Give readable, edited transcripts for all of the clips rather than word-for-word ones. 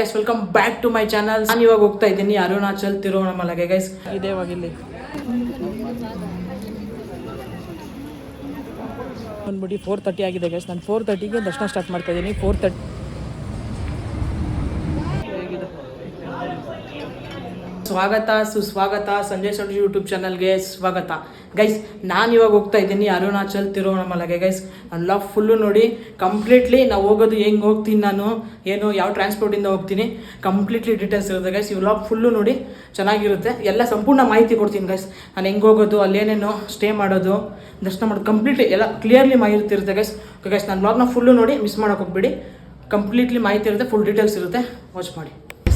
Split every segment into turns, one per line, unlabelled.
Guys welcome back to my channel. ನಾನು ಇವಾಗ ಹೋಗ್ತಾ ಇದ್ದೀನಿ ಅರುಣಾಚಲ್ ತಿರುವಣ್ಣಾಮಲೆಗೆ ಗೈಸ್. ಇದೇ ಇಲ್ಲಿ ಬಂದ್ಬಿಟ್ಟು 4:30 ಆಗಿದೆ ಗೈಸ್. ನಾನು 4:30ಗೆ ದರ್ಶನ ಸ್ಟಾರ್ಟ್ ಮಾಡ್ತಾ ಇದ್ದೀನಿ. 4:30 ಸ್ವಾಗತ ಸುಸ್ವಾಗತ ಸಂಜಯ್ ಸೊಂಡಿ ಯೂಟ್ಯೂಬ್ ಚಾನಲ್ಗೆ ಸ್ವಾಗತ ಗೈಸ್. ನಾನು ಇವಾಗ ಹೋಗ್ತಾ ಇದ್ದೀನಿ ಅರುಣಾಚಲ್ ತಿರುವಣ್ಣಾಮಲೆಗೆ ಗೈಸ್. ಎಲ್ಲ ಫುಲ್ಲು ನೋಡಿ ಕಂಪ್ಲೀಟ್ಲಿ ನಾವು ಹೋಗೋದು ಹೆಂಗೆ ಹೋಗ್ತೀನಿ, ನಾನು ಏನು ಯಾವ ಟ್ರಾನ್ಸ್ಪೋರ್ಟಿಂದ ಹೋಗ್ತೀನಿ, ಕಂಪ್ಲೀಟ್ಲಿ ಡೀಟೇಲ್ಸ್ ಇರುತ್ತೆ ಗೈಸ್. ಈ ವ್ಲಾಗ್ ಫುಲ್ಲು ನೋಡಿ ಚೆನ್ನಾಗಿರುತ್ತೆ. ಎಲ್ಲ ಸಂಪೂರ್ಣ ಮಾಹಿತಿ ಕೊಡ್ತೀನಿ ಗೈಸ್. ನಾನು ಹೆಂಗೆ ಹೋಗೋದು, ಅಲ್ಲೇನೇನು ಸ್ಟೇ ಮಾಡೋದು, ದರ್ಶನ ಮಾಡೋದು, ಕಂಪ್ಲೀಟ್ಲಿ ಎಲ್ಲ ಕ್ಲಿಯರ್ಲಿ ಮಾಹಿತಿ ಇರುತ್ತೆ ಗೈಸ್. ಓಕೆ ಗೈಸ್, ನಾನು ವ್ಲಾಗ್ನ ಫುಲ್ಲು ನೋಡಿ ಮಿಸ್ ಮಾಡೋಕೆ ಹೋಗ್ಬೇಡಿ. ಕಂಪ್ಲೀಟ್ಲಿ ಮಾಹಿತಿ ಇರುತ್ತೆ, ಫುಲ್ ಡೀಟೇಲ್ಸ್ ಇರುತ್ತೆ, ವಾಚ್ ಮಾಡಿ.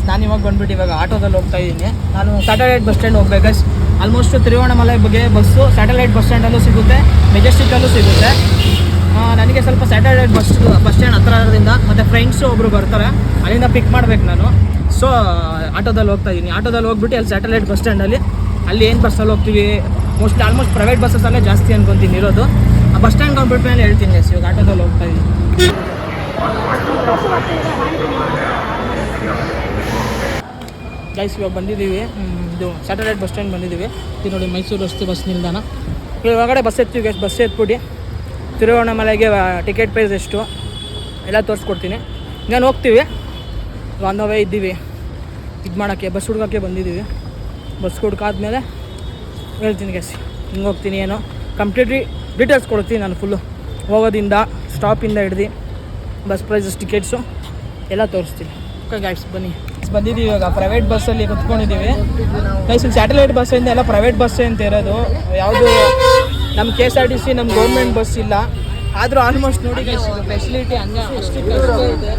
ನಾನು ಇವಾಗ ಬಂದ್ಬಿಟ್ಟು ಇವಾಗ ಆಟೋದಲ್ಲಿ ಹೋಗ್ತಾ ಇದ್ದೀನಿ. ನಾನು ಸ್ಯಾಟಲೈಟ್ ಬಸ್ ಸ್ಟ್ಯಾಂಡ್ ಹೋಗ್ಬೇಕು ಗೈಸ್. ಆಲ್ಮೋಸ್ಟ್ ತಿರುವಣ್ಣಾಮಲೆ ಬಗ್ಗೆ ಬಸ್ಸು ಸ್ಯಾಟಲೈಟ್ ಬಸ್ ಸ್ಟ್ಯಾಂಡಲ್ಲೂ ಸಿಗುತ್ತೆ, ಮೆಜೆಸ್ಟಿಕಲ್ಲೂ ಸಿಗುತ್ತೆ. ನನಗೆ ಸ್ವಲ್ಪ ಸ್ಯಾಟಲೈಟ್ ಬಸ್ ಸ್ಟ್ಯಾಂಡ್ ಹತ್ರದಿಂದ ಮತ್ತು ಫ್ರೆಂಡ್ಸು ಒಬ್ಬರು ಬರ್ತಾರೆ, ಅಲ್ಲಿಂದ ಪಿಕ್ ಮಾಡ್ಬೇಕು ನಾನು. ಸೊ ಆಟೋದಲ್ಲಿ ಹೋಗ್ತಾ ಇದ್ದೀನಿ. ಆಟೋದಲ್ಲಿ ಹೋಗ್ಬಿಟ್ಟು ಅಲ್ಲಿ ಸ್ಯಾಟಲೈಟ್ ಬಸ್ ಸ್ಟ್ಯಾಂಡಲ್ಲಿ ಅಲ್ಲಿ ಏನು ಬಸ್ಸಲ್ಲಿ ಹೋಗ್ತೀವಿ, ಆಲ್ಮೋಸ್ಟ್ ಪ್ರೈವೇಟ್ ಬಸ್ಸಲ್ಲೇ ಜಾಸ್ತಿ ಅನ್ಕೊತೀನಿ ಇರೋದು. ಆ ಬಸ್ ಸ್ಟ್ಯಾಂಡ್ ಹೋಗ್ಬಿಟ್ಟು ಮೇಲೆ ಹೇಳ್ತೀನಿ ಗೈಸ್. ಇವಾಗ ಆಟೋದಲ್ಲಿ ಹೋಗ್ತಾ ಇದ್ದೀನಿ ಗೈಸ್. ಇವಾಗ ಬಂದಿದ್ದೀವಿ, ಇದು ಸ್ಯಾಟಲೈಟ್ ಬಸ್ ಸ್ಟ್ಯಾಂಡ್ ಬಂದಿದ್ದೀವಿ. ಇದು ನೋಡಿ ಮೈಸೂರು ರಸ್ತೆ ಬಸ್ ನಿಲ್ದಾಣ. ಇವಾಗಡೆ ಬಸ್ ಎತ್ತೀವಿ ಗೈಸ್. ಬಸ್ ಎತ್ಬಿಟ್ಟು ತಿರುವಣ್ಣಾಮಲೆಗೆ ಟಿಕೆಟ್ ಪ್ರೈಸ್ ಎಷ್ಟು ಎಲ್ಲ ತೋರಿಸ್ಕೊಡ್ತೀನಿ. ನಾನು ಹೋಗ್ತೀವಿ, ಆನ್ ದ ವೇ ಇದ್ದೀವಿ. ಇದು ಮಾಡೋಕ್ಕೆ ಬಸ್ ಹುಡ್ಕೋಕ್ಕೆ ಬಂದಿದ್ದೀವಿ. ಬಸ್ ಹುಡ್ಕಾದ್ಮೇಲೆ ಹೇಳ್ತೀನಿ ಗೈಸ್ ಹಿಂಗೆ ಹೋಗ್ತೀನಿ, ಏನೋ ಕಂಪ್ಲೀಟ್ಲಿ ಡೀಟೇಲ್ಸ್ ಕೊಡ್ತೀನಿ ನಾನು. ಫುಲ್ಲು ಹೋಗೋದಿಂದ ಸ್ಟಾಪಿಂದ ಹಿಡ್ದು ಬಸ್ ಪ್ರೈಸಸ್ ಟಿಕೆಟ್ಸು ಎಲ್ಲ ತೋರಿಸ್ತೀನಿ. ಓಕೆ ಗೈಸ್ ಬನ್ನಿ. ಬಂದಿದ್ದೀವಿ ಇವಾಗ ಪ್ರೈವೇಟ್ ಬಸ್ಸಲ್ಲಿ ಕುತ್ಕೊಂಡಿದ್ದೀವಿ ಗೈಸ್. ಸ್ಯಾಟಲೈಟ್ ಬಸ್ಸಿಂದ ಎಲ್ಲ ಪ್ರೈವೇಟ್ ಬಸ್ಸೇ ಅಂತ ಇರೋದು. ಯಾವುದು ನಮ್ಮ KSRTC ನಮ್ಮ ಗೌರ್ಮೆಂಟ್ ಬಸ್ ಇಲ್ಲ. ಆದರೂ ಆಲ್ಮೋಸ್ಟ್ ನೋಡಿ ಗೈಸ್ ಫೆಸಿಲಿಟಿ ಹಂಗೆ ಅಷ್ಟು ಇದೆ.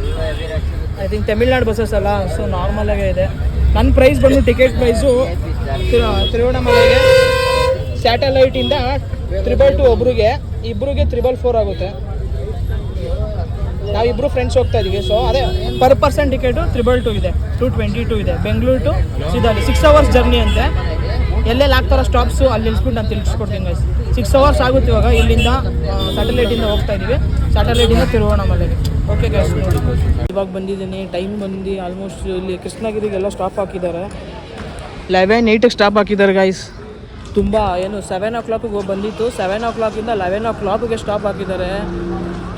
ಐ ಥಿಂಕ್ ತಮಿಳ್ನಾಡು ಬಸ್ಸಸ್ ಅಲ್ಲ, ಸೊ ನಾರ್ಮಲಾಗೇ ಇದೆ. ನನ್ನ ಪ್ರೈಸ್ ಬಂದು ಟಿಕೆಟ್ ಪ್ರೈಸು ತಿರುವಣ್ಣಾಮಲೆಗೆ ಸ್ಯಾಟಲೈಟಿಂದ 222 ಒಬ್ರಿಗೆ, ಇಬ್ಬರಿಗೆ 444 ಆಗುತ್ತೆ. ನಾವಿಬ್ಬರು ಫ್ರೆಂಡ್ಸ್ ಹೋಗ್ತಾ ಇದ್ದೀವಿ. ಸೊ ಅದೇ ಪರ್ ಪರ್ಸನ್ ಟಿಕೆಟು 222 ಇದೆ, 222 ಇದೆ. ಬೆಂಗಳೂರು ಟು ಸೀದಾಲಿ 6 ಅವರ್ಸ್ ಜರ್ನಿ ಅಂತೆ. ಎಲ್ಲೆಲ್ಲಿ ಆಗ್ತಾರೋ ಸ್ಟಾಪ್ಸು ಅಲ್ಲಿ ನಿಲ್ಸ್ಬಿಟ್ಟು ನಾನು ತಿಳಿಸ್ಕೊಡ್ತೀನಿ ಗೈಸ್. 6 ಅವರ್ಸ್ ಆಗುತ್ತೆ ಇವಾಗ. ಇಲ್ಲಿಂದ ಸ್ಯಾಟಲೈಟಿಂದ ಹೋಗ್ತಾ ಇದ್ದೀವಿ, ಸ್ಯಾಟಲೈಟಿಂದ ತಿರುವಣ್ಣಾಮಲೆಗೆ. ಓಕೆ ಗೈಸ್ ನೋಡಿ ಇವಾಗ ಬಂದಿದ್ದೀನಿ. ಟೈಮ್ ಬಂದು ಆಲ್ಮೋಸ್ಟ್ ಇಲ್ಲಿ ಕೃಷ್ಣಗಿರಿಗೆಲ್ಲ ಸ್ಟಾಪ್ ಹಾಕಿದ್ದಾರೆ. 11:08ಗೆ ಸ್ಟಾಪ್ ಹಾಕಿದ್ದಾರೆ ಗೈಸ್. ತುಂಬ ಏನು 7 o'clock ಬಂದಿತ್ತು, 7 o'clock 11 o'clock ಸ್ಟಾಪ್ ಹಾಕಿದ್ದಾರೆ.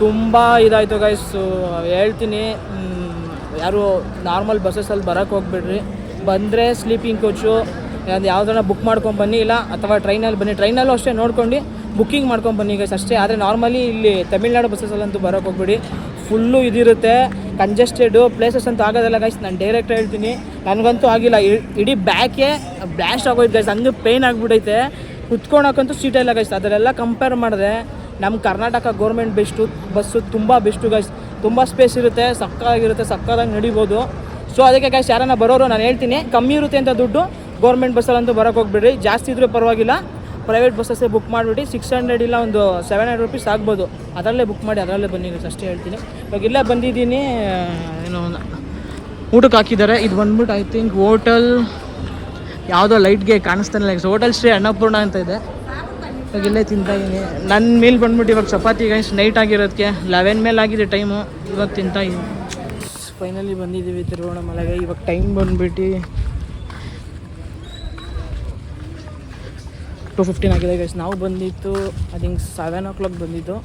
ತುಂಬ ಇದಾಯಿತು ಗೈಸ್. ಹೇಳ್ತೀನಿ, ಯಾರು ನಾರ್ಮಲ್ ಬಸ್ಸಲ್ಲಿ ಬರೋಕ್ಕೆ ಹೋಗ್ಬಿಡ್ರಿ. ಬಂದರೆ ಸ್ಲೀಪಿಂಗ್ ಕೋಚು ಯಾವುದನ್ನ ಬುಕ್ ಮಾಡ್ಕೊಂಡು ಬನ್ನಿ, ಇಲ್ಲ ಅಥವಾ ಟ್ರೈನಲ್ಲಿ ಬನ್ನಿ. ಟ್ರೈನಲ್ಲೂ ಅಷ್ಟೇ ನೋಡ್ಕೊಂಡು ಬುಕ್ಕಿಂಗ್ ಮಾಡ್ಕೊಂಡು ಬನ್ನಿ ಗೈಸ್ ಅಷ್ಟೇ. ಆದರೆ ನಾರ್ಮಲಿ ಇಲ್ಲಿ ತಮಿಳ್ನಾಡು ಬಸ್ಸಲ್ಲಂತೂ ಬರೋಕ್ಕೆ ಹೋಗ್ಬಿಡಿ. ಫುಲ್ಲು ಇದಿರುತ್ತೆ, ಕಂಜೆಸ್ಟೆಡು ಪ್ಲೇಸಸ್ ಅಂತೂ ಆಗೋದಿಲ್ಲ ಗೈಸ್. ನಾನು ಡೈರೆಕ್ಟ್ ಹೇಳ್ತೀನಿ, ನನಗಂತೂ ಆಗಿಲ್ಲ. ಇಡೀ ಬ್ಯಾಕೆ ಬ್ಲಾಸ್ಟ್ ಆಗೋಯ್ತು ಗೈಸ್. ಹಂಗೆ ಪೇಯ್ನ್ ಆಗಿಬಿಡೈತೆ. ಕುತ್ಕೊಳಕ್ಕಂತೂ ಸೀಟೇ ಇಲ್ಲ ಗೈಸ್. ಅದರೆಲ್ಲ ಕಂಪೇರ್ ಮಾಡಿದ್ರೆ ನಮ್ಮ ಕರ್ನಾಟಕ ಗೌರ್ಮೆಂಟ್ ಬಸ್ಸು ತುಂಬ ಬೆಸ್ಟು ಗೈಸ್. ತುಂಬ ಸ್ಪೇಸ್ ಇರುತ್ತೆ, ಸಕ್ಕತ್ತಾಗಿರುತ್ತೆ, ಸಕ್ಕತ್ತಾಗಿ ನಡಿಬೋದು. ಸೊ ಅದಕ್ಕೆ ಗೈಸ್ ಯಾರನ್ನ ಬರೋರು ನಾನು ಹೇಳ್ತೀನಿ, ಕಮ್ಮಿ ಇರುತ್ತೆ ಅಂತ ದುಡ್ಡು ಗೌರ್ಮೆಂಟ್ ಬಸ್ಸಲ್ಲಂತೂ ಬರೋಕ್ಕೆ ಹೋಗ್ಬಿಡ್ರಿ. ಜಾಸ್ತಿ ಇದ್ರೂ ಪರವಾಗಿಲ್ಲ, ಪ್ರೈವೇಟ್ ಬಸ್ಸಸ್ಸೇ ಬುಕ್ ಮಾಡಿಬಿಟ್ಟು 600 ಇಲ್ಲ ಒಂದು 700 ರೂಪೀಸ್ ಆಗ್ಬೋದು. ಅದರಲ್ಲೇ ಬುಕ್ ಮಾಡಿ ಅದರಲ್ಲೇ ಬನ್ನಿ ಗೈಸ್ ಅಷ್ಟೇ ಹೇಳ್ತೀನಿ. ಇವಾಗ ಇಲ್ಲೇ ಬಂದಿದ್ದೀನಿ, ಏನೋ ಊಟಕ್ಕೆ ಹಾಕಿದ್ದಾರೆ. ಇದು ಬಂದ್ಬಿಟ್ಟು ಐ ಥಿಂಕ್ ಹೋಟೆಲ್ ಯಾವುದೋ ಲೈಟ್ಗೆ ಕಾಣಿಸ್ತಾನೆ ಗೈಸ್. ಹೋಟೆಲ್ ಶ್ರೀ ಅನ್ನಪೂರ್ಣ ಅಂತ ಇದೆ. ಇವಾಗ ಇಲ್ಲೇ ತಿಂತಾಯಿದ್ದೀನಿ. ನನ್ನ ಮೀಲ್ ಬಂದ್ಬಿಟ್ಟು ಇವಾಗ ಚಪಾತಿ ಗೈಸ್. ನೈಟ್ ಆಗಿರೋದಕ್ಕೆ 11 ಮೇಲೆ ಆಗಿದೆ ಟೈಮು. ಇವಾಗ ತಿಂತಾಯಿದ್ದೀನಿ. ಫೈನಲಿ ಬಂದಿದ್ದೀವಿ ತಿರುವಣ್ಣಾಮಲೆಗೆ. ಇವಾಗ ಟೈಮ್ ಬಂದ್ಬಿಟ್ಟು 2:15 ಆಗಿದೆ ಗೈಸ್. ನಾವು ಬಂದಿತ್ತು ಐ ಥಿಂಕ್ 7 o'clock ಬಂದಿದ್ದು.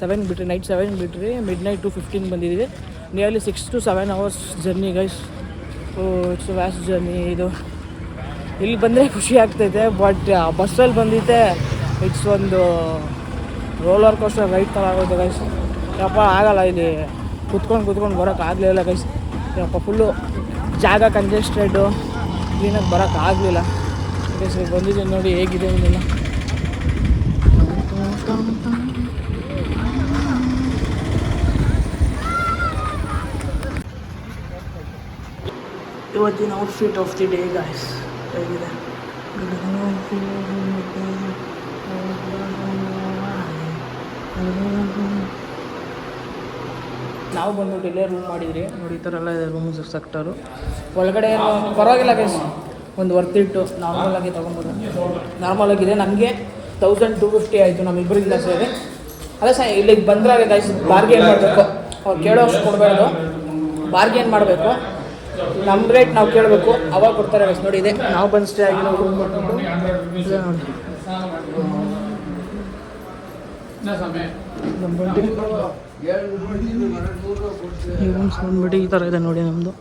7 ಬಿಟ್ಟರೆ ನೈಟ್ 7 ಬಿಟ್ಟರೆ ಮಿಡ್ನೈಟ್ 2:15 ಬಂದಿದ್ದೀವಿ. Nearly 6 to 7 hours journey guys. It's vast journey ಇದು. ಇಲ್ಲಿ ಬಂದರೆ ಖುಷಿ ಆಗ್ತೈತೆ, ಬಟ್ ಬಸ್ಸಲ್ಲಿ ಬಂದಿದ್ದೆ ಇಟ್ಸ್ ಒಂದು ರೋಲರ್ ಕೋಸ್ಟರ್ ರೈಡ್ ಥರ ಆಗೋದು ಗೈಸ್. ಯಪ್ಪ ಆಗಲ್ಲ, ಇಲ್ಲಿ ಕುತ್ಕೊಂಡು ಬರೋಕ್ಕೆ ಆಗಲಿಲ್ಲ ಗೈಸ್. ಯಪ್ಪ ಫುಲ್ಲು ಜಾಗ ಕಂಜೆಸ್ಟೆಡು, ಕ್ಲೀನಾಗಿ ಬರೋಕ್ಕೆ ಆಗಲಿಲ್ಲ ಗೈಸ್. ಬಂದಿದ್ದೀನಿ ನೋಡಿ ಹೇಗಿದೆ ಇದೆಲ್ಲ. ಇವತ್ತಿನ outfit of the day guys ಹೇಗಿದೆ. ನಾವು ಬಂದ್ಬಿಟ್ಟು ಇಲ್ಲೇ ರೂಮ್ ಮಾಡಿದ್ರಿ ನೋಡಿ. ಈ ಥರ ಎಲ್ಲ ಇದೆ ರೂಮ್ ಸೆಕ್ಟರು. ಒಳಗಡೆ ಪರವಾಗಿಲ್ಲ ಗೈಸ್, ಒಂದು ವರ್ತಿಟ್ಟು ನಾರ್ಮಲಾಗಿ ತೊಗೊಬೋದು. ನಾರ್ಮಲಾಗಿದೆ. ನಮಗೆ 1250 ಆಯಿತು ನಮ್ಮಿಬ್ಬರಿಂದ ಸೇರಿ. ಅದೇ ಸಹ ಇಲ್ಲಿಗೆ ಬಂದರೆ ಗೈಸ್ ಬಾರ್ಗೇನ್ ಮಾಡಬೇಕು. ಅವ್ರು ಕೇಳೋ ಅಷ್ಟು ಕೊಡಬಾರ್ದು, ಬಾರ್ಗೇನ್ ಮಾಡಬೇಕು. ನಮ್ಮ ರೇಟ್ ನಾವು ಕೇಳಬೇಕು, ಅವಾಗ ಕೊಡ್ತಾರೆ ಗೈಸ್. ನೋಡಿ ಇದೆ ನಾವು ಬಂದು ಸ್ಟೇ ಆಗಿರೋ ರೂಮ್ ಬಂದ್ಬಿಟ್ಟು ಈ ರೂಮ್ಸ್ ಬಂದ್ಬಿಟ್ಟು ಈ ಥರ ಇದೆ ನೋಡಿ. ನಮ್ಮದು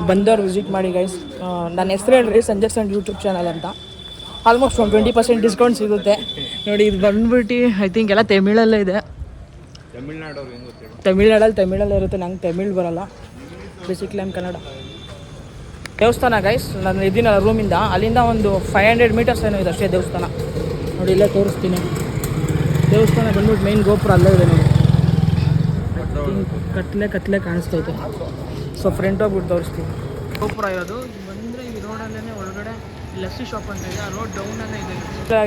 ಬಂದವ್ರು ವಿಸಿಟ್ ಮಾಡಿ ಗೈಸ್. ನನ್ನ ಹೆಸರು ಹೇಳ್ರಿ, ಸಂಜಯ್ ಸಂಡ್ ಯೂಟ್ಯೂಬ್ ಚಾನಲ್ ಅಂತ. ಆಲ್ಮೋಸ್ಟ್ ಒಂದು 20% ಡಿಸ್ಕೌಂಟ್ ಸಿಗುತ್ತೆ ನೋಡಿ. ಇದು ಬಂದ್ಬಿಟ್ಟು ಐ ಥಿಂಕ್ ಎಲ್ಲ ತಮಿಳಲ್ಲೇ ಇದೆ. ತಮಿಳಲ್ಲೇ ಇರುತ್ತೆ. ನಂಗೆ ತಮಿಳ್ ಬರೋಲ್ಲ, ಬೇಸಿಕ್ಲಿ ನಾನು ಕನ್ನಡ. ದೇವಸ್ಥಾನ ಗೈಸ್, ನಾನು ಇದ್ದೀನಲ್ಲ ರೂಮಿಂದ, ಅಲ್ಲಿಂದ ಒಂದು 500 ಮೀಟರ್ಸ್ ಏನೋ ಇದೆ ಅಷ್ಟೇ ದೇವಸ್ಥಾನ. ನೋಡಿ ಇಲ್ಲೇ ತೋರಿಸ್ತೀನಿ. ದೇವಸ್ಥಾನ ಬಂದ್ಬಿಟ್ಟು ಮೇನ್ ಗೋಪುರ ಅಲ್ಲೇ ಇದೆ ನೋಡಿ. ಕತ್ಲೆ ಕಾಣಿಸ್ತೈತೆ. ಸೊ ಫ್ರಂಟ್ ಹೋಗ್ಬಿಟ್ಟು ತೋರಿಸ್ತೀನಿ. ಗೋಪುರ ಇರೋದು ಬಂದರೆ ಈ ರೋಡಲ್ಲೇ ಒಳಗಡೆ ಲಸ್ಸಿ ಶಾಪ್ ಅಂತ ಇದೆ. ಆ ರೋಡ್ ಡೌನಲ್ಲೇ ಇದೆ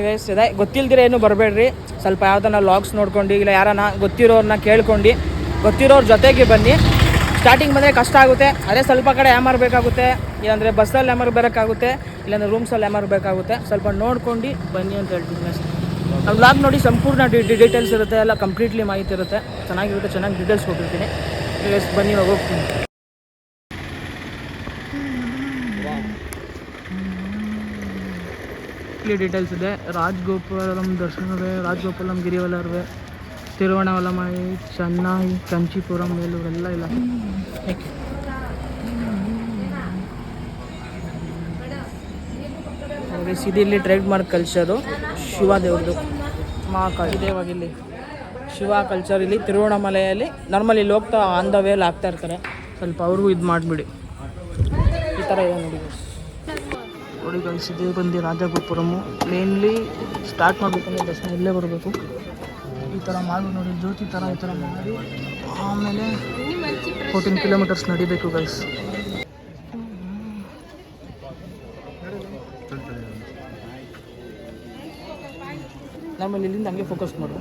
ಗೈಸ್. ಇದೆ ಗೊತ್ತಿಲ್ದಿರ ಏನು ಬರಬೇಡ್ರಿ. ಸ್ವಲ್ಪ ಯಾವ್ದನ್ನ ಲಾಗ್ಸ್ ನೋಡ್ಕೊಂಡು, ಇಲ್ಲ ಯಾರನ್ನ ಗೊತ್ತಿರೋರನ್ನ ಕೇಳ್ಕೊಂಡು, ಗೊತ್ತಿರೋರ ಜೊತೆಗೆ ಬನ್ನಿ. ಸ್ಟಾರ್ಟಿಂಗ್ ಬಂದರೆ ಕಷ್ಟ ಆಗುತ್ತೆ, ಅದೇ ಸ್ವಲ್ಪ ಕಡೆ ಯಾಮಾರಬೇಕಾಗುತ್ತೆ, ಇಲ್ಲಾಂದರೆ ಬಸ್ಸಲ್ಲಿ ಯಾಮಾರಬೇಕಾಗುತ್ತೆ, ಇಲ್ಲಾಂದರೆ ರೂಮ್ಸಲ್ಲಿ ಯಾಮಾರಬೇಕಾಗುತ್ತೆ. ಸ್ವಲ್ಪ ನೋಡ್ಕೊಂಡು ಬನ್ನಿ ಅಂತ ಹೇಳ್ತೀನಿ ಅಷ್ಟೇ. ನಮ್ಮ ಲಾಗ್ ನೋಡಿ ಸಂಪೂರ್ಣ ಡೀಟೇಲ್ಸ್ ಇರುತ್ತೆ, ಎಲ್ಲ ಕಂಪ್ಲೀಟ್ಲಿ ಮಾಹಿತಿ ಇರುತ್ತೆ. ಚೆನ್ನಾಗಿರುತ್ತೆ, ಚೆನ್ನಾಗಿ ಡೀಟೇಲ್ಸ್ ಕೊಟ್ಟಿರ್ತೀನಿ. ಬನ್ನಿ ಹೋಗ್ತೀನಿ. ಡೀಟೇಲ್ಸ್ ಇದೆ. ರಾಜಗೋಪುರಂ ದರ್ಶನವೇ, ರಾಜಗೋಪುರಂ ಗಿರಿವಲರ್ವೆ, ತಿರುವಣ್ಣಾಮಲೈ, ಚೆನ್ನೈ, ಕಂಚಿಪುರಂ, ಬೇಲೂರು ಎಲ್ಲ ಇಲ್ಲ. ಇಲ್ಲಿ ಟ್ರೇಡ್ ಮಾರ್ಕ್ ಕಲ್ಚರು ಶಿವ ದೇವ್ರದ್ದು, ಮಹಾಕಾಳಿ ದೇವಾಗಿಲ್ಲಿ ಶಿವ ಕಲ್ಚರ್. ಇಲ್ಲಿ ತಿರುವಣ್ಣಾಮಲೆಯಲ್ಲಿ ನಾರ್ಮಲ್ ಇಲ್ಲಿ ಹೋಗ್ತಾ ಆನ್ ದ ವೇಲ್ ಆಗ್ತಾ ಇರ್ತಾರೆ. ಸ್ವಲ್ಪ ಅವ್ರಿಗೂ ಇದು ಮಾಡಿಬಿಡಿ. ಈ ಥರ ಇದೆ ನೋಡಿ ನೋಡಿ ಕಳಿಸಿದೆ. ಬಂದು ರಾಜಗೋಪುರಮು ಮೇನ್ಲಿ ಸ್ಟಾರ್ಟ್ ಮಾಡಬೇಕಂದ್ರೆ ದರ್ಶನ ಇಲ್ಲೇ ಬರಬೇಕು. ಈ ಥರ ಮಾಡಿ ನೋಡಿ, ಜ್ಯೋತಿ ಥರ ಈ ಥರ ಮಾಡಿ ಆಮೇಲೆ 14 ಕಿಲೋಮೀಟರ್ಸ್ ನಡಿಬೇಕು ಗೈಸ್. ನಮ್ಮಲ್ಲಿ ಇಲ್ಲಿಂದ ಹಂಗೆ ಫೋಕಸ್ ಮಾಡು.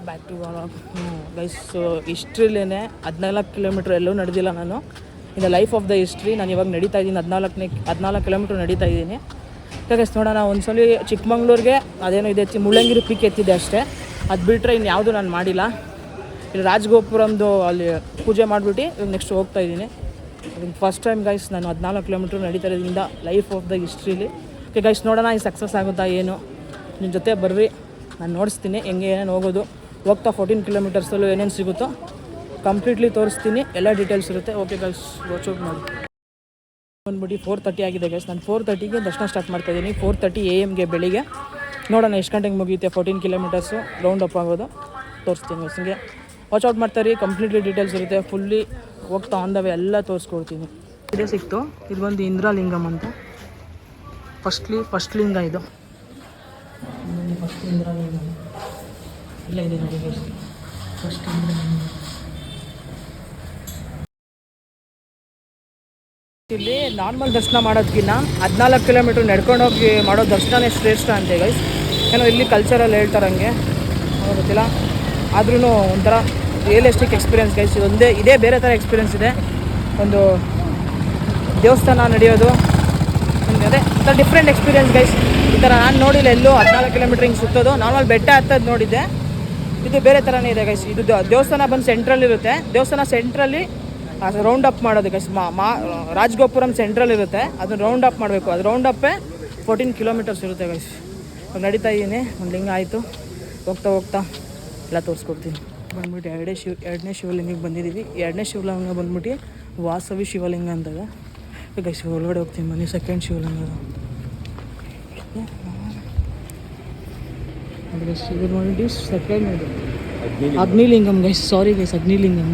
Back to guys. ಹಿಸ್ಟ್ರಿಲೇ 14 ಕಿಲೋಮೀಟ್ರ್ ಎಲ್ಲೂ ನಡೆದಿಲ್ಲ ನಾನು. In the life of the history ನಾನು ಇವಾಗ ನಡೀತಾ ಇದ್ದೀನಿ. 14 ಕಿಲೋಮೀಟ್ರ್ ನಡೀತಾ ಇದ್ದೀನಿ. ಗೈಸ್ ನೋಡೋಣ. ಒಂದ್ಸಲ ಚಿಕ್ಕಮಂಗ್ಳೂರಿಗೆ ಅದೇನೋ ಇದೆ, ಮುಳ್ಳಂಗಿರಿ ಪೀಕ್ ಎತ್ತಿದೆ ಅಷ್ಟೇ. ಅದು ಬಿಟ್ಟರೆ ಇನ್ನು ಯಾವುದು ನಾನು ಮಾಡಿಲ್ಲ. ಇಲ್ಲಿ ರಾಜಗೋಪುರಮ್ದು ಅಲ್ಲಿ ಪೂಜೆ ಮಾಡಿಬಿಟ್ಟು ಇವಾಗ ನೆಕ್ಸ್ಟ್ ಹೋಗ್ತಾ ಇದ್ದೀನಿ. ಫಸ್ಟ್ ಟೈಮ್ ಗೈಸ್ ನಾನು 14 ಕಿಲೋಮೀಟ್ರ್ ನಡೀತಾ ಇರೋದ್ರಿಂದ ಲೈಫ್ ಆಫ್ ದ ಹಿಸ್ಟ್ರಿಲಿ. ಓಕೆ ಗೈಸ್ ನೋಡೋಣ ಈ ಸಕ್ಸಸ್ ಆಗುತ್ತಾ ಏನು. ನಿಮ್ಮ ಜೊತೆ ಬರ್ರಿ, ನಾನು ನೋಡಿಸ್ತೀನಿ ಹೆಂಗೆ ಏನೇನು ಹೋಗೋದು. ಹೋಗ್ತಾ 14 ಕಿಲೋಮೀಟರ್ಸಲ್ಲೂ ಏನೇನು ಸಿಗುತ್ತೋ ಕಂಪ್ಲೀಟ್ಲಿ ತೋರಿಸ್ತೀನಿ. ಎಲ್ಲ ಡೀಟೇಲ್ಸ್ ಇರುತ್ತೆ. ಓಕೆ ಗೈಸ್ ವಾಚೌಟ್ ಮಾಡಿ. ಬಂದ್ಬಿಟ್ಟು 4:30 ಆಗಿದೆ ಗೈಸ್. ನಾನು 4:30ಗೆ ದರ್ಶನ ಸ್ಟಾರ್ಟ್ ಮಾಡ್ತಾಯಿದ್ದೀನಿ. 4:30 AM ಬೆಳಿಗ್ಗೆ. ನೋಡೋಣ ಎಷ್ಟು ಗಂಟೆಗೆ ಮುಗಿಯುತ್ತೆ 14 ಕಿಲೋಮೀಟರ್ಸು ರೌಂಡ್ ಅಪ್ ಆಗೋದು. ತೋರಿಸ್ತೀನಿ ಗೈಸ್. ಹಿಂಗೆ ವಾಚೌಟ್ ಮಾಡ್ತಾರೆ. ಕಂಪ್ಲೀಟ್ಲಿ ಡೀಟೇಲ್ಸ್ ಇರುತ್ತೆ. ಫುಲ್ಲಿ ಹೋಗ್ತಾ ಆನ್ ದ ವೇ ಎಲ್ಲ ತೋರಿಸ್ಕೊಡ್ತೀನಿ. ಇದೇ ಸಿಕ್ತು. ಇದು ಬಂದು ಇಂದ್ರಲಿಂಗಮ್ ಅಂತ. ಫಸ್ಟ್ ಲಿಂಗ ಇದು. ಫಸ್ಟ್ ಇಂದ್ರಲಿಂಗಮ್ ಇಲ್ಲ ಇದೆ ನೋಡಿ ಗೈಸ್. ಫಸ್ಟ್ ಇಂದ್ರಲಿಂಗಮ್. ಇಲ್ಲಿ ನಾರ್ಮಲ್ ದರ್ಶನ ಮಾಡೋದಕ್ಕಿಂತ 14 ಕಿಲೋಮೀಟ್ರ್ ನಡ್ಕೊಂಡು ಹೋಗಿ ಮಾಡೋ ದರ್ಶನನೇ ಶ್ರೇಷ್ಠ ಅಂತೆ ಗೈಸ್. ಏನೋ ಇಲ್ಲಿ ಕಲ್ಚರಲ್ಲಿ ಹೇಳ್ತಾರೆ ಹಂಗೆ, ಗೊತ್ತಿಲ್ಲ. ಆದ್ರೂ ಒಂಥರ ರಿಯಲಿಸ್ಟಿಕ್ ಎಕ್ಸ್ಪೀರಿಯನ್ಸ್ ಗೈಸ್. ಇದೇ ಬೇರೆ ಥರ ಎಕ್ಸ್ಪೀರಿಯನ್ಸ್ ಇದೆ. ಒಂದು ದೇವಸ್ಥಾನ ನಡೆಯೋದು ಅದೇ ಒಂಥರ ಡಿಫ್ರೆಂಟ್ ಎಕ್ಸ್ಪೀರಿಯನ್ಸ್ ಗೈಸ್. ಈ ಥರ ನಾನು ನೋಡಿಲ್ಲ ಎಲ್ಲೂ 14 ಕಿಲೋಮೀಟ್ರ್ ಹಿಂಗೆ ಸುತ್ತೋದು. ನಾರ್ಮಲ್ ಬೆಟ್ಟ ಹತ್ತೋದು ನೋಡಿದ್ದೆ. ಇದು ಬೇರೆ ಥರನೇ ಇದೆ ಗೈಸ್. ಇದು ದೇವಸ್ಥಾನ ಬಂದು ಸೆಂಟ್ರಲ್ಲಿ ಇರುತ್ತೆ. ದೇವಸ್ಥಾನ ಸೆಂಟ್ರಲ್ಲಿ ರೌಂಡ್ ಅಪ್ ಮಾಡೋದು ಗೈಸ್. ರಾಜಗೋಪುರಂ ಸೆಂಟ್ರಲ್ ಇರುತ್ತೆ, ಅದನ್ನ ರೌಂಡ್ ಅಪ್ ಮಾಡಬೇಕು. ಅದು ರೌಂಡ್ ಅಪ್ಪೇ 14 ಕಿಲೋಮೀಟರ್ಸ್ ಇರುತ್ತೆ ಗೈಸ್. ನಡೀತಾ ಇದ್ದೀನಿ. ಒಂದು ಲಿಂಗ ಆಯಿತು. ಹೋಗ್ತಾ ಎಲ್ಲ ತೋರಿಸ್ಕೊಡ್ತೀನಿ. ಬಂದ್ಬಿಟ್ಟು ಎರಡನೇ ಶಿವಲಿಂಗಕ್ಕೆ ಬಂದಿದ್ದೀವಿ. ಎರಡನೇ ಶಿವಲಿಂಗ ಬಂದ್ಬಿಟ್ಟು ವಾಸವಿ ಶಿವಲಿಂಗ ಅಂತದೆ ಗೈಸ್. ಒಳಗಡೆ ಹೋಗ್ತೀನಿ ಬನ್ನಿ. ಸೆಕೆಂಡ್ ಶಿವಲಿಂಗ ಬಂದ್ಬಿಟ್ಟು ಸೆಕೆಂಡ್ ಇದು ಅಗ್ನಿಲಿಂಗಮ್ ಗೈಸ್. ಸಾರಿ ಗೈಸ್, ಅಗ್ನಿಲಿಂಗಮ್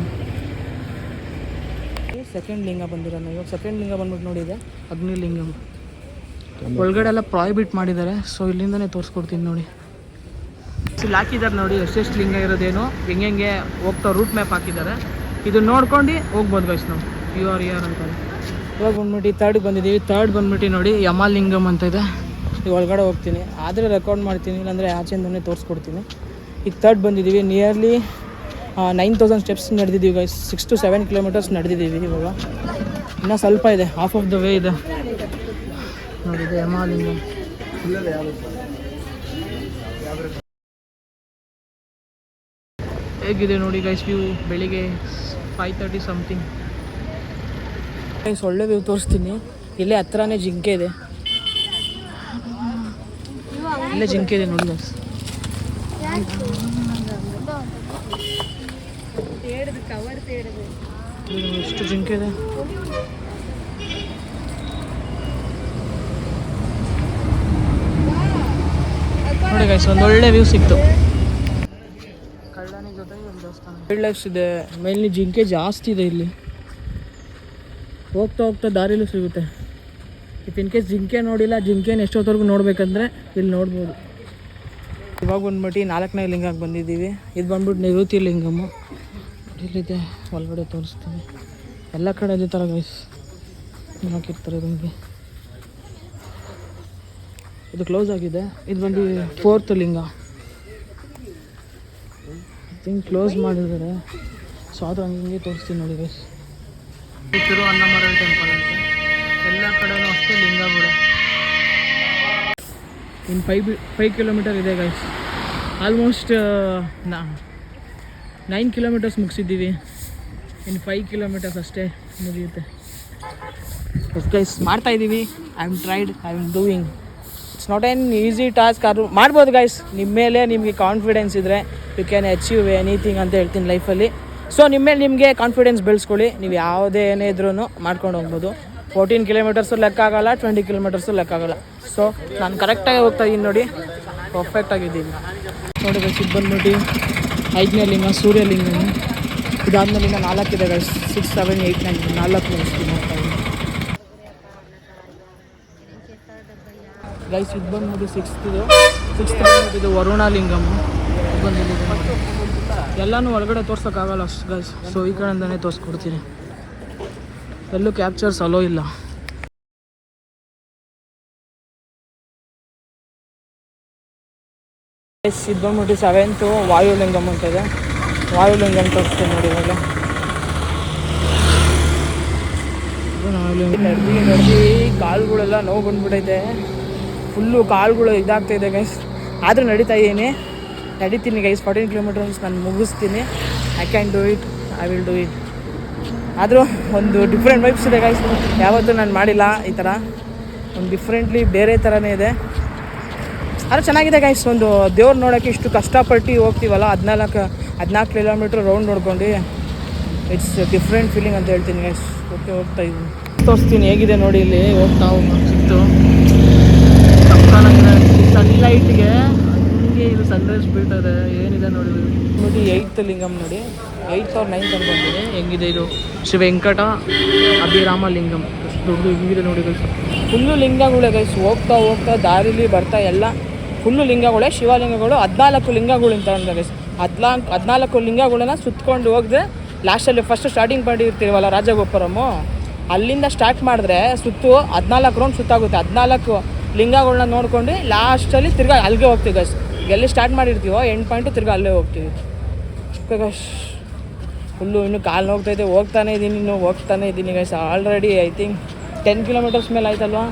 ಸೆಕೆಂಡ್ ಲಿಂಗ ಬಂದಿರೋಣ. ಇವಾಗ ಸೆಕೆಂಡ್ ಲಿಂಗ ಬಂದ್ಬಿಟ್ಟು ನೋಡಿದೆ ಅಗ್ನಿಲಿಂಗಮ್. ಒಳಗಡೆ ಎಲ್ಲ ಪ್ರಾಹಿಬಿಟ್ ಮಾಡಿದ್ದಾರೆ. ಸೊ ಇಲ್ಲಿಂದನೇ ತೋರಿಸ್ಕೊಡ್ತೀನಿ ನೋಡಿ. ಇಲ್ಲಿ ಹಾಕಿದ್ದಾರೆ ನೋಡಿ ಎಷ್ಟೆಷ್ಟು ಲಿಂಗ ಇರೋದೇನು, ಹೆಂಗೆ ಹೋಗ್ತಾ ರೂಟ್ ಮ್ಯಾಪ್ ಹಾಕಿದ್ದಾರೆ. ಇದು ನೋಡ್ಕೊಂಡು ಹೋಗ್ಬೋದು ಗೈಸ್ ನಾವು. UR ಅಂತಾರೆ. ಇವಾಗ ಬಂದ್ಬಿಟ್ಟು ಥರ್ಡ್ ಬಂದಿದ್ದೀವಿ. ಥರ್ಡ್ ಬಂದ್ಬಿಟ್ಟು ನೋಡಿ ಯಮಲಿಂಗಮ್ ಅಂತ ಇದೆ. ಈಗ ಒಳಗಡೆ ಹೋಗ್ತೀನಿ. ಆದರೆ ರೆಕಾರ್ಡ್ ಮಾಡ್ತೀನಿ, ಇಲ್ಲಾಂದರೆ ಆಚೆಯಿಂದನೇ ತೋರಿಸ್ಕೊಡ್ತೀನಿ. ಈಗ ಥರ್ಡ್ ಬಂದಿದ್ದೀವಿ. ನಿಯರ್ಲಿ 9000 ಸ್ಟೆಪ್ಸ್ ನಡೆದಿದ್ದೀವಿ ಗೈಸ್. 6 to 7 ಕಿಲೋಮೀಟರ್ಸ್ ನಡೆದಿದ್ದೀವಿ ಇವಾಗ. ಇನ್ನೂ ಸ್ವಲ್ಪ ಇದೆ, ಹಾಫ್ ಆಫ್ ದ ವೇ ಇದೆ ನೋಡಿದೆ ಹೇಮಾಲಿಂಗಂ. ಹೇಗಿದೆ ನೋಡಿ ಗೈಸ್ ವ್ಯೂ. ಬೆಳಿಗ್ಗೆ 5:30 ಸಮಥಿಂಗ್. ಗೈಸ್ ಒಳ್ಳೆ ವ್ಯೂ ತೋರಿಸ್ತೀನಿ. ಇಲ್ಲೇ ಹತ್ರನೇ ಜಿಂಕೆ ಇದೆ, ಇಲ್ಲೇ ಜಿಂಕೆ ಇದೆ ನೋಡಿ ಗೈಸ್. ಎಷ್ಟು ಜಿಂಕೆ ಇದೆ ನೋಡಿ ಗೈಸ್. ಒಂದೊಳ್ಳೆ ವ್ಯೂ ಸಿಕ್ತು. ಕಳ್ಳನಿ ಜೊತೆ ಒಂದು ದೇವಸ್ಥಾನ, ವೈಲ್ಡ್ ಲೈಫ್ಸ್ ಇದೆ. ಮೇನ್ಲಿ ಜಿಂಕೆ ಜಾಸ್ತಿ ಇದೆ ಇಲ್ಲಿ. ಹೋಗ್ತಾ ಹೋಗ್ತಾ ದಾರಿಲೂ ಸಿಗುತ್ತೆ. ಇಫ್ ಇನ್ ಕೇಸ್ ಜಿಂಕೆ ನೋಡಿಲ್ಲ, ಜಿಂಕೆನ ಎಷ್ಟೊತ್ತವರೆಗೂ ನೋಡ್ಬೇಕಂದ್ರೆ ಇಲ್ಲಿ ನೋಡ್ಬೋದು. ಇವಾಗ ಬಂದ್ಬಿಟ್ಟು 4ನೇ ಲಿಂಗಕ್ಕೆ ಬಂದಿದ್ದೀವಿ. ಇದು ಬಂದ್ಬಿಟ್ಟು ನಿವೃತ್ತಿ ಲಿಂಗಮ್ಮು. ಇಲ್ಲಿದೆ ಒಳಗಡೆ ತೋರಿಸ್ತೀನಿ. ಎಲ್ಲ ಕಡೆ ಇದೇ ಥರ ಗೈಸ್ ಹಾಕಿರ್ತಾರೆ ನಿಮಗೆ. ಇದು ಕ್ಲೋಸ್ ಆಗಿದೆ. ಇದು ಬಂದು 4th ಲಿಂಗ. ಐ ಥಿಂಕ್ ಕ್ಲೋಸ್ ಮಾಡಿದ್ದಾರೆ. ಸೊ ಅದು ಹಂಗೆ ತೋರಿಸ್ತೀನಿ ನೋಡಿ ಗೈಸ್. ತಿರು ಅನ್ನಮರಳಿ ಟೆಂಪಲ್ ಅಂತ ಎಲ್ಲ ಕಡೆನೂ ಅಷ್ಟೇ ಲಿಂಗಗಳು. ಇನ್ನು 5 ಕಿಲೋಮೀಟರ್ ಇದೆ ಗೈಸ್. Almost 9 kilometres ಮುಗಿಸಿದ್ದೀವಿ. ಇನ್ನು 5 ಕಿಲೋಮೀಟರ್ಸ್ ಅಷ್ಟೇ ಮುಗಿಯುತ್ತೆ. ಎಸ್ ಗೈಸ್, ಮಾಡ್ತಾಯಿದ್ದೀವಿ. I am tried, I am doing. It's not an easy task. ಅದು ಮಾಡ್ಬೋದು ಗೈಸ್. ನಿಮ್ಮ ಮೇಲೆ ನಿಮಗೆ ಕಾನ್ಫಿಡೆನ್ಸ್ ಇದ್ದರೆ ಯು ಕ್ಯಾನ್ ಅಚೀವ್ ಎನಿಥಿಂಗ್ ಅಂತ ಹೇಳ್ತೀನಿ ಲೈಫಲ್ಲಿ. ಸೊ ನಿಮ್ಮ ಮೇಲೆ ನಿಮಗೆ ಕಾನ್ಫಿಡೆನ್ಸ್ ಬೆಳೆಸ್ಕೊಳ್ಳಿ. ನೀವು ಯಾವುದೇ ಏನೇ ಇದ್ರೂ ಮಾಡ್ಕೊಂಡು ಹೋಗ್ಬೋದು. 14 ಕಿಲೋಮೀಟರ್ಸು ಲೆಕ್ಕ ಆಗೋಲ್ಲ, 20 ಕಿಲೋಮೀಟರ್ಸು ಲೆಕ್ಕ ಆಗೋಲ್ಲ. ಸೊ ನಾನು ಕರೆಕ್ಟಾಗಿ ಹೋಗ್ತಾಯಿದ್ದೀನಿ ನೋಡಿ, ಪರ್ಫೆಕ್ಟಾಗಿದ್ದೀನಿ ನೋಡಿ ಗೈಸ್. ಇದು ಬಂದ್ಬಿಟ್ಟು 5ನೇ ಲಿಂಗ ಸೂರ್ಯಲಿಂಗ. ಇದಾದ್ಮೇಲೆ ಇನ್ನು 4 ಇದೆ ಗೈಸ್. 6, 7, 8, 9 4 ಮುಗಿಸ್ತೀನಿ ಗೈಸ್. ಇದು ಬಂದ್ಬಿಟ್ಟು 6th ಇದು ವರುಣ ಲಿಂಗಮ್ ಬಂದಿದೆ. ಎಲ್ಲನೂ ಒಳಗಡೆ ತೋರ್ಸೋಕ್ಕಾಗಲ್ಲ ಅಷ್ಟು ಗೈಸ್. ಸೊ ಈ ಕಡೆಯಿಂದನೇ ತೋರಿಸ್ಕೊಡ್ತೀನಿ. ಎಲ್ಲೂ ಕ್ಯಾಪ್ಚರ್ಸ್ ಅಲೋ ಇಲ್ಲ. ಇದು ಬಂದ್ಬಿಟ್ಟು 7th ವಾಯುಲಿಂಗಮ್ ಅಂತ ಇದೆ. ವಾಯುಲಿಂಗಮ್ ತೋರಿಸ್ತೀನಿ ನೋಡಿ ಇವಾಗ. ನಡೆದು ಕಾಲುಗಳೆಲ್ಲ ನೋವು ಬಂದ್ಬಿಟ್ಟೈತೆ. ಫುಲ್ಲು ಕಾಲುಗಳು ಇದಾಗ್ತಾಯಿದೆ ಗೈಸ್. ಆದರೂ ನಡೀತೀನಿ ಗೈಸ್. 14 ಕಿಲೋಮೀಟರ್ಸ್ ನಾನು ಮುಗಿಸ್ತೀನಿ. I can do it, I will do it. ಆದರೂ ಒಂದು ಡಿಫ್ರೆಂಟ್ ವೈಬ್ಸ್ ಇದೆ ಗೈಸ್. ಯಾವತ್ತೂ ನಾನು ಮಾಡಿಲ್ಲ ಈ ಥರ. ಒಂದು ಡಿಫ್ರೆಂಟ್ಲಿ ಬೇರೆ ಥರನೇ ಇದೆ. ಆದರೆ ಚೆನ್ನಾಗಿದೆ ಗೈಸ್. ಒಂದು ದೇವ್ರು ನೋಡೋಕ್ಕೆ ಇಷ್ಟು ಕಷ್ಟಪಟ್ಟು ಹೋಗ್ತೀವಲ್ಲ, 14 ಕಿಲೋಮೀಟ್ರ್ ರೌಂಡ್ ನೋಡ್ಕೊಂಡು. ಇಟ್ಸ್ ಡಿಫ್ರೆಂಟ್ ಫೀಲಿಂಗ್ ಅಂತ ಹೇಳ್ತೀನಿ ಗೈಸ್. ಓಕೆ, ಹೋಗ್ತಾ ಇದ್ದೀನಿ. ತೋರಿಸ್ತೀನಿ ಹೇಗಿದೆ ನೋಡಿ. ಇಲ್ಲಿ ಹೋಗ್ತಾ ಸಿಕ್ತು ಸನ್ಲೈಟ್ಗೆ ಹಂಗೆ ಇದು ಸನ್ರೈಸ್ ಬೀಳ್ತದೆ. ಏನಿದೆ ನೋಡಿ. ನೋಡಿ 8th ಲಿಂಗಮ್ ನೋಡಿ. 8th or 9th ಅಂತ ಬಂದಿದೆ. ಹೆಂಗಿದೆ ಇದು? ಶ್ರೀ ವೆಂಕಟ ಅಭಿರಾಮ ಲಿಂಗಮ್. ದೊಡ್ಡದು ಹಿಂಗಿದೆ ನೋಡಿ ಗೈಸ್. Full ಲಿಂಗಗಳೇ guys. ಹೋಗ್ತಾ ದಾರಿಲಿ ಬರ್ತಾ ಎಲ್ಲ ಫುಲ್ಲು ಲಿಂಗಗಳೇ, ಶಿವಲಿಂಗಗಳು. 14 ಲಿಂಗಗಳು ಅಂತ ಅಂದ ಗೈಸ್. 14 ಲಿಂಗಗಳನ್ನ ಸುತ್ಕೊಂಡು ಹೋಗಿದ್ರೆ ಲಾಸ್ಟಲ್ಲಿ ಫಸ್ಟ್ ಸ್ಟಾರ್ಟಿಂಗ್ ಪಾಯಿಂಟ್ ಇರ್ತೀವಲ್ಲ ರಾಜಗೋಪುರಮು, ಅಲ್ಲಿಂದ ಸ್ಟಾರ್ಟ್ ಮಾಡಿದ್ರೆ 14 ರೌಂಡ್ ಸುತ್ತಾಗುತ್ತೆ. 14 ಲಿಂಗಗಳನ್ನ ನೋಡ್ಕೊಂಡು ಲಾಸ್ಟಲ್ಲಿ ತಿರ್ಗಾ ಅಲ್ಲಿಗೆ ಹೋಗ್ತೀವಿ ಗೈಸ್. ಎಲ್ಲಿ ಸ್ಟಾರ್ಟ್ ಮಾಡಿರ್ತೀವೋ ಎಂಡ್ ಪಾಯಿಂಟು ತಿರ್ಗಾ ಅಲ್ಲೇ ಹೋಗ್ತೀವಿ. ಓಕೆ ಗೈಸ್, ಫುಲ್ಲು ಇನ್ನೂ ಕಾಲು ಹೋಗ್ತಾನೆ ಇದ್ದೀನಿ guys. Already I think 10 kilometres ಮೇಲೆ ಆಯ್ತಲ್ವಾ.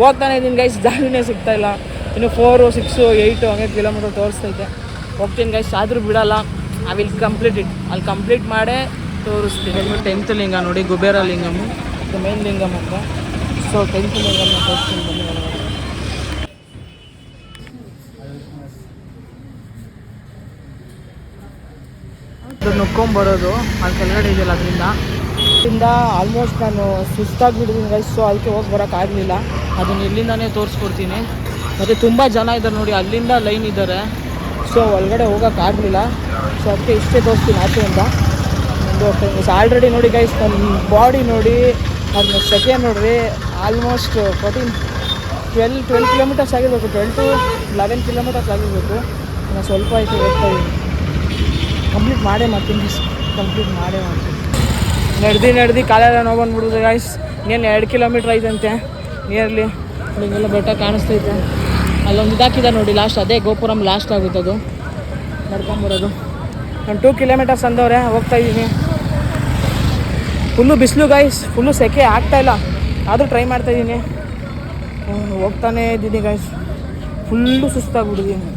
ಹೋಗ್ತಾನೆ ಇದ್ದೀನಿ ಗೈಸ್. ಜಾಗನೇ ಸಿಗ್ತಾಯಿಲ್ಲ. ಇನ್ನು 4, 6, 8 ಹಂಗೆ ಕಿಲೋಮೀಟರ್ ತೋರಿಸ್ತೈತೆ. ಹೋಗ್ತೀನಿ ಗೈಸ್. ಆದರೂ ಬಿಡೋಲ್ಲ. I will complete it. ಅಲ್ಲಿ ಕಂಪ್ಲೀಟ್ ಮಾಡೇ ತೋರಿಸ್ತೀನಿ. 10th ಲಿಂಗ ನೋಡಿ, ಕುಬೇರ ಲಿಂಗಮ್. ಇದು ಮೇನ್ ಲಿಂಗಮ್ ಅಂತ. ಸೊ 10th ಲಿಂಗಮ್ನ ತೋರಿಸ್ತೀನಿ ಬನ್ನಿ. ನುಕ್ಕೊಂಬರೋದು ಅಲ್ಲಿ ಕೆಳಗಡೆ ಇದೆಯಲ್ಲ, ಅದರಿಂದ ಆಲ್ಮೋಸ್ಟ್ ನಾನು ಸುಸ್ತಾಗಿಬಿಟ್ಟಿದ್ದೀನಿ ಗೈಸ್. ಸೊ ಅದಕ್ಕೆ ಹೋಗಿ ಬರೋಕ್ಕಾಗಲಿಲ್ಲ. ಅದನ್ನು ಇಲ್ಲಿಂದನೇ ತೋರಿಸ್ಕೊಡ್ತೀನಿ. ಮತ್ತು ತುಂಬ ಜನ ಇದ್ದಾರೆ ನೋಡಿ, ಅಲ್ಲಿಂದ ಲೈನ್ ಇದ್ದಾರೆ. ಸೊ ಒಳಗಡೆ ಹೋಗೋಕ್ಕಾಗಲಿಲ್ಲ. ಸೊ ಅದಕ್ಕೆ ಇಷ್ಟೇ ತೋರಿಸ್ತೀನಿ ಆಚೆಯಿಂದ. ಮುಂದೆ ಹೋಗ್ತೀನಿ ಗೈಸ್. ಆಲ್ರೆಡಿ ನೋಡಿ ಗೈಸ್, ನನ್ನ ಬಾಡಿ ನೋಡಿ, ಅದನ್ನ ಸೆಕೆ ನೋಡ್ರಿ. ಆಲ್ಮೋಸ್ಟ್ 12 ಕಿಲೋಮೀಟರ್ಸ್ ಆಗಿರಬೇಕು. 12 to 11 ಕಿಲೋಮೀಟರ್ಸ್ ಆಗಿರಬೇಕು. ನಾನು ಸ್ವಲ್ಪ ಆಯಿತು ಹೋಗ್ತಾಯಿದ್ದೀನಿ. ಕಂಪ್ಲೀಟ್ ಮಾಡ್ತೀನಿ. ನಡೆದು ಕಾಲೆಲ್ಲ ನೋವು ಬಂದ್ಬಿಡುತ್ತೆ ಗೈಸ್. ಇನ್ನೇನು 2 ಕಿಲೋಮೀಟ್ರ್ ಐತಂತೆ ನಿಯರ್ಲಿ. ನಿಮಗೆಲ್ಲ ಬೆಟ್ಟ ಕಾಣಿಸ್ತೈತೆ. ಅಲ್ಲೊಂದು ಇದಾಕಿದೆ ನೋಡಿ ಲಾಸ್ಟ್. ಅದೇ ಗೋಪುರಂ ಲಾಸ್ಟ್ ಆಗುತ್ತೆ ಅದು. ನಡ್ಕೊಂಬರೋದು. ನಾನು 2 ಕಿಲೋಮೀಟರ್ಸ್ ಅಂದವ್ರೆ, ಹೋಗ್ತಾ ಇದ್ದೀನಿ. ಫುಲ್ಲು ಬಿಸಿಲು ಗೈಸ್, ಫುಲ್ಲು ಸೆಕೆ ಆಗ್ತಾಯಿಲ್ಲ, ಆದರೂ ಟ್ರೈ ಮಾಡ್ತಾಯಿದ್ದೀನಿ. ಹೋಗ್ತಾನೇ ಇದ್ದೀನಿ ಗೈಸ್. ಫುಲ್ಲು ಸುಸ್ತಾಗ್ಬಿಟ್ಟಿದ್ದೀನಿ,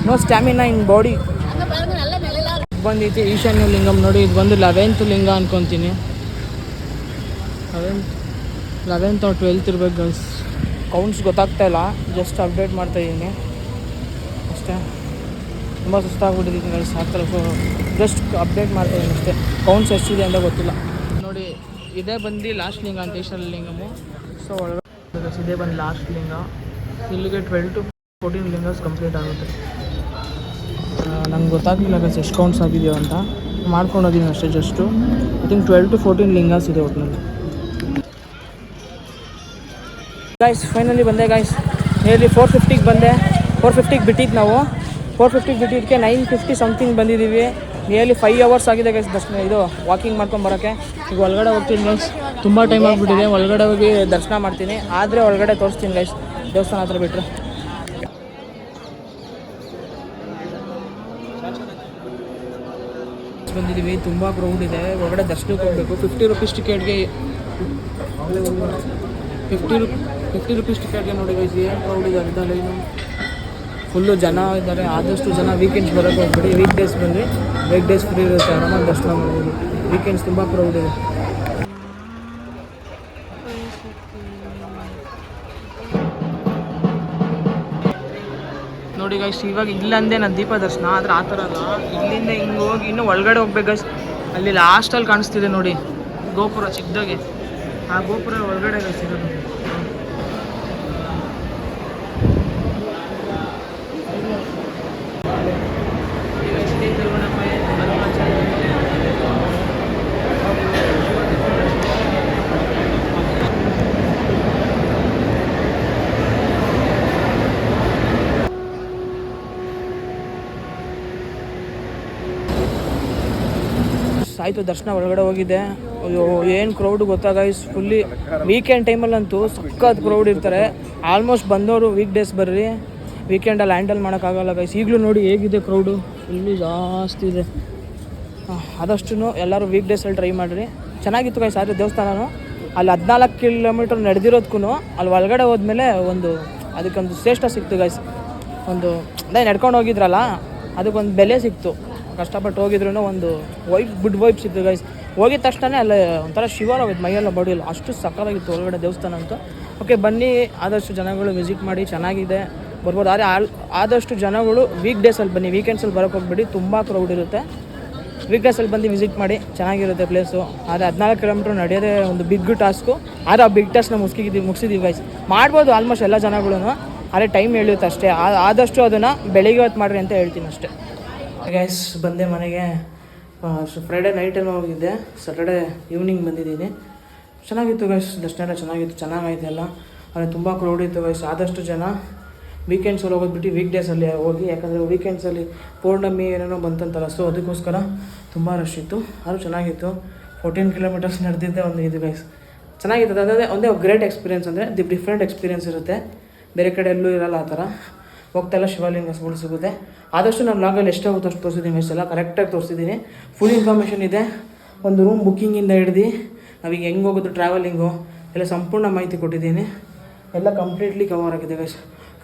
ನೋ ಸ್ಟ್ಯಾಮಿನಾ ಇನ್ ಬಾಡಿ. ಬಂದೈತಿ ಈಶಾನ್ಯ ಲಿಂಗಮ್ ನೋಡಿ. ಇದು ಬಂದು 11th ಲಿಂಗ ಅನ್ಕೊತೀನಿ. 11th or 12th ಇರ್ಬೇಕು ಗೈಸ್. ಕೌಂಟ್ಸ್ ಗೊತ್ತಾಗ್ತಾಯಿಲ್ಲ, ಜಸ್ಟ್ ಅಪ್ಡೇಟ್ ಮಾಡ್ತಾಯಿದ್ದೀನಿ ಅಷ್ಟೇ. ತುಂಬ ಸುಸ್ತಾಗ್ಬಿಟ್ಟಿದ್ದೀನಿ ಗೈಸ್ ಆ ಥರ. ಸೊ ಜಸ್ಟ್ ಅಪ್ಡೇಟ್ ಮಾಡ್ತಾಯಿದ್ದೀನಿ ಅಷ್ಟೇ. ಕೌಂಟ್ಸ್ ಎಷ್ಟಿದೆ ಅಂತ ಗೊತ್ತಿಲ್ಲ. ನೋಡಿ ಇದೇ ಬಂದು ಲಾಸ್ಟ್ ಲಿಂಗ ಅಂತ ಈಶಾನ್ಯ ಲಿಂಗಮು. ಸೊ ಒಳಗಡೆ ಇದೇ ಬಂದು ಲಾಸ್ಟ್ ಲಿಂಗ. ಇಲ್ಲಿಗೆ 12 to 14 ಲಿಂಗಸ್ ಕಂಪ್ಲೀಟ್ ಆಗುತ್ತೆ. ನಂಗೆ ಗೊತ್ತಾಗಲಿಲ್ಲ ಗೈಸ್ ಎಷ್ಟು ಕೌಂಟ್ಸ್ ಆಗಿದೆಯೋ ಅಂತ, ಮಾಡ್ಕೊಂಡು ಹೋಗಿದ್ದೀನಿ ಅಷ್ಟೇ. ಜಸ್ಟು ಐ ಥಿಂಕ್ 12 to 14 ಲಿಂಗಾಸ್ ಇದೆ ಒಟ್ಟಿನಲ್ಲಿ. ಗೈಸ್ ಫೈನಲಿ ಬಂದೆ ಗೈಸ್. ನಿಯರ್ಲಿ 450ಗೆ ಬಂದೆ. 450ಗೆ ಬಿಟ್ಟಿದ್ದು ನಾವು. 450ಗೆ ಬಿಟ್ಟಿದ್ದಕ್ಕೆ 950 ಸಮಥಿಂಗ್ ಬಂದಿದ್ದೀವಿ. ನಿಯರ್ಲಿ 5 hours ಆಗಿದೆ ಗೈಸ್ ದರ್ಶನ ಇದು ವಾಕಿಂಗ್ ಮಾಡ್ಕೊಂಡು ಬರೋಕ್ಕೆ. ಈಗ ಒಳಗಡೆ ಹೋಗ್ತೀನಿ ಗೈಸ್, ತುಂಬ ಟೈಮ್ ಆಗಿಬಿಟ್ಟಿದೆ. ಒಳಗಡೆ ಹೋಗಿ ದರ್ಶನ ಮಾಡ್ತೀನಿ, ಆದರೆ ಒಳಗಡೆ ತೋರಿಸ್ತೀನಿ ಗೈಸ್ ದೇವಸ್ಥಾನ ಹತ್ರ ಬಿಟ್ಟರೆ. ಬಂದಿದ್ದೀವಿ, ತುಂಬ ಕ್ರೌಡ್ ಇದೆ. ಒಳಗಡೆ ದರ್ಶನಕ್ಕೆ ಹೋಗಬೇಕು. 50 rupees ಟಿಕೆಟ್ಗೆ 50 rupees ಟಿಕೆಟ್ಗೆ ನೋಡಿ ಗೈಸ್ ಏನು ಕ್ರೌಡ್ ಇದೆ ಅರ್ಧ ಲೈನು. ಫುಲ್ಲು ಜನ ಇದ್ದಾರೆ. ಆದಷ್ಟು ಜನ ವೀಕೆಂಡ್ಸ್ ಬರೋಕ್ಕೆ ಹೋಗ್ಬಿಡಿ. ವೀಕ್ ಡೇಸ್ ಬಂದು ವೀಕ್ ಡೇಸ್ ಫ್ರೀ ಇರುತ್ತೆ, ಆರಾಮಾಗಿ ದರ್ಶನ ಮಾಡ್ಬೋದು. ವೀಕೆಂಡ್ಸ್ ತುಂಬ ಕ್ರೌಡ್ ಇದೆ. ನೋಡಿ ಗೈಸ್ ಇವಾಗ ಇಲ್ಲಂದೆ ನಾನು ದೀಪ ದರ್ಶನ, ಆದರೆ ಆ ಥರ ಅಲ್ಲ. ಇಲ್ಲಿಂದ ಹಿಂಗೆ ಹೋಗಿ ಇನ್ನೂ ಒಳಗಡೆ ಹೋಗ್ಬೇಕು ಗೈಸ್. ಅಲ್ಲಿ ಲಾಸ್ಟಲ್ಲಿ ಕಾಣಿಸ್ತಿದೆ ನೋಡಿ ಗೋಪುರ ಚಿಕ್ಕದಾಗೆ, ಆ ಗೋಪುರ ಒಳಗಡೆ ಗೈಸ್ ಇರೋದು. ಆಯಿತು ದರ್ಶನ ಒಳಗಡೆ ಹೋಗಿದ್ದೆ. ಅಯ್ಯೋ ಏನು ಕ್ರೌಡ್ ಗೊತ್ತಾ ಗೈಸ್. ಫುಲ್ಲಿ ವೀಕೆಂಡ್ ಟೈಮಲ್ಲಂತೂ ಸಖತ್ ಕ್ರೌಡ್ ಇರ್ತಾರೆ. ಆಲ್ಮೋಸ್ಟ್ ಬಂದವರು ವೀಕ್ ಡೇಸ್ ಬರ್ರಿ, ವೀಕೆಂಡಲ್ಲಿ ಹ್ಯಾಂಡಲ್ ಮಾಡೋಕ್ಕಾಗಲ್ಲ ಗೈಸ್. ಈಗಲೂ ನೋಡಿ ಹೇಗಿದೆ ಕ್ರೌಡು, ಫುಲ್ಲು ಜಾಸ್ತಿ ಇದೆ. ಆದಷ್ಟು ಎಲ್ಲರೂ ವೀಕ್ ಡೇಸಲ್ಲಿ ಟ್ರೈ ಮಾಡಿರಿ. ಚೆನ್ನಾಗಿತ್ತು ಗೈಸ್. ಆದರೆ ದೇವಸ್ಥಾನನೂ ಅಲ್ಲಿ 14 ಕಿಲೋಮೀಟರ್ ನಡೆದಿರೋದಕ್ಕೂ ಅಲ್ಲಿ ಒಳಗಡೆ ಹೋದ್ಮೇಲೆ ಅದಕ್ಕೊಂದು ಶ್ರೇಷ್ಠ ಸಿಕ್ತು ಗೈಸ್. ಅದೇ ನಡ್ಕೊಂಡು ಹೋಗಿದ್ರಲ್ಲ ಅದಕ್ಕೊಂದು ಬೆಲೆ ಸಿಕ್ತು. ಕಷ್ಟಪಟ್ಟು ಹೋಗಿದ್ರು ಒಂದು ಗುಡ್ ವೈಬ್ ಸಿಕ್ತು ಗೈಸ್. ಹೋಗಿದ ತಕ್ಷಣ ಅಲ್ಲೇ ಒಂಥರ ಶಿವರ್ ಆಗೋಯ್ತು ಮೈಯೆಲ್ಲ ಬಾಡಿಯಲ್ಲಿ, ಅಷ್ಟು ಸಕ್ಕತ್ತಾಗಿತ್ತು ಒಳಗಡೆ ದೇವಸ್ಥಾನ ಅಂತೂ. ಓಕೆ ಬನ್ನಿ, ಆದಷ್ಟು ಜನಗಳು ವಿಸಿಟ್ ಮಾಡಿ, ಚೆನ್ನಾಗಿದೆ ಬರ್ಬೋದು. ಆದರೆ ಆದಷ್ಟು ಜನಗಳು ವೀಕ್ ಡೇಸಲ್ಲಿ ಬನ್ನಿ, ವೀಕೆಂಡ್ಸಲ್ಲಿ ಬರೋಕ್ಕೆ ಹೋಗ್ಬೇಡಿ, ತುಂಬ ಕ್ರೌಡ್ ಇರುತ್ತೆ. ವೀಕ್ ಡೇಸಲ್ಲಿ ಬಂದು ವಿಸಿಟ್ ಮಾಡಿ, ಚೆನ್ನಾಗಿರುತ್ತೆ ಪ್ಲೇಸು. ಆದರೆ 14 ಕಿಲೋಮೀಟ್ರ್ ನಡೆಯೋದೇ ಒಂದು ಬಿಗ್ ಟಾಸ್ಕು. ಆದರೆ ಆ ಬಿಗ್ ಟಾಸ್ಕ್ನ ಮುಗಿಸಿದ್ದೀವಿ ಗೈಸ್. ಮಾಡ್ಬೋದು ಆಲ್ಮೋಸ್ಟ್ ಎಲ್ಲ ಜನಗಳು, ಆದರೆ ಟೈಮ್ ಹೇಳುತ್ತೆ ಅಷ್ಟೇ. ಆದಷ್ಟು ಅದನ್ನು ಬೆಳಿಗ್ಗೆ ಹೊತ್ತು ಮಾಡಿರಿ ಅಂತ ಹೇಳ್ತೀನಿ ಅಷ್ಟೇ ಗೈಸ್. ಬಂದೆ ಮನೆಗೆ. ಫ್ರೈಡೇ ನೈಟಲ್ಲಿ ಹೋಗಿದ್ದೆ, ಸ್ಯಾಟರ್ಡೇ ಈವ್ನಿಂಗ್ ಬಂದಿದ್ದೀನಿ. ಚೆನ್ನಾಗಿತ್ತು ಗೈಸ್, ದರ್ಶನ ಎಲ್ಲ ಚೆನ್ನಾಗೈತೆ ಎಲ್ಲ. ಆದರೆ ತುಂಬ ಕ್ರೌಡ್ ಇತ್ತು ಗೈಸ್. ಆದಷ್ಟು ಜನ ವೀಕೆಂಡ್ಸಲ್ಲಿ ಹೋಗೋದ್ಬಿಟ್ಟು ವೀಕ್ ಡೇಸಲ್ಲಿ ಹೋಗಿ, ಯಾಕಂದರೆ ವೀಕೆಂಡ್ಸಲ್ಲಿ ಪೌರ್ಣಮಿ ಏನೇನೋ ಬಂತಂತಲ್ಲ, ಸೊ ಅದಕ್ಕೋಸ್ಕರ ತುಂಬ ರಶ್ ಇತ್ತು. ಆದರೂ ಚೆನ್ನಾಗಿತ್ತು. 14 ಕಿಲೋಮೀಟರ್ಸ್ ನಡೆದಿದ್ದೆ ಒಂದು ಇದು ಗೈಸ್. ಚೆನ್ನಾಗಿತ್ತು. ಅದೇ ಒಂದೇ ಗ್ರೇಟ್ ಎಕ್ಸ್ಪೀರಿಯನ್ಸ್, ಅಂದರೆ ಡಿಫ್ರೆಂಟ್ ಎಕ್ಸ್ಪೀರಿಯನ್ಸ್ ಇರುತ್ತೆ, ಬೇರೆ ಕಡೆ ಎಲ್ಲೂ ಇರೋಲ್ಲ ಆ ಥರ. ಹೋಗ್ತಾಯಿಲ್ಲ ಶಿವಲಿಂಗಗಳು ಸಿಗುತ್ತೆ. ಆದಷ್ಟು ನಾನು ಲಾಗಲ್ಲಿ ಎಷ್ಟಾಗುತ್ತೋ ಅಷ್ಟು ತೋರಿಸಿದ್ದೀನಿ ಗೈಸ್, ಎಲ್ಲ ಕರೆಕ್ಟಾಗಿ ತೋರಿಸಿದ್ದೀನಿ. ಫುಲ್ ಇನ್ಫಾರ್ಮೇಷನ್ ಇದೆ. ಒಂದು ರೂಮ್ ಬುಕ್ಕಿಂಗಿಂದ ಹಿಡ್ದು ನಾವೀಗ ಹೆಂಗೆ ಹೋಗೋದು, ಟ್ರಾವೆಲಿಂಗು ಎಲ್ಲ ಸಂಪೂರ್ಣ ಮಾಹಿತಿ ಕೊಟ್ಟಿದ್ದೀನಿ. ಎಲ್ಲ ಕಂಪ್ಲೀಟ್ಲಿ ಕವರ್ ಆಗಿದೆ ಗೈಸ್.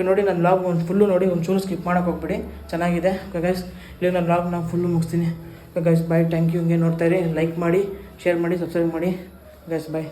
ನೋಡಿ ನನ್ನ ಲಾಗ್ ಒಂದು ಫುಲ್ಲು ನೋಡಿ, ಒಂಚೂರು ಸ್ಕಿಪ್ ಮಾಡೋಕೆ ಹೋಗ್ಬಿಡಿ, ಚೆನ್ನಾಗಿದೆ ಗೈಸ್. ಇಲ್ಲಿ ನನ್ನ ಲಾಗ್ನ ಫುಲ್ಲು ಮುಗಿಸ್ತೀನಿ ಗೈಸ್. Bye, thank you. ಹಿಂಗೆ ನೋಡ್ತಾಯಿರಿ, ಲೈಕ್ ಮಾಡಿ, ಶೇರ್ ಮಾಡಿ, ಸಬ್ಸ್ಕ್ರೈಬ್ ಮಾಡಿ ಗೈಸ್. ಬಾಯ್.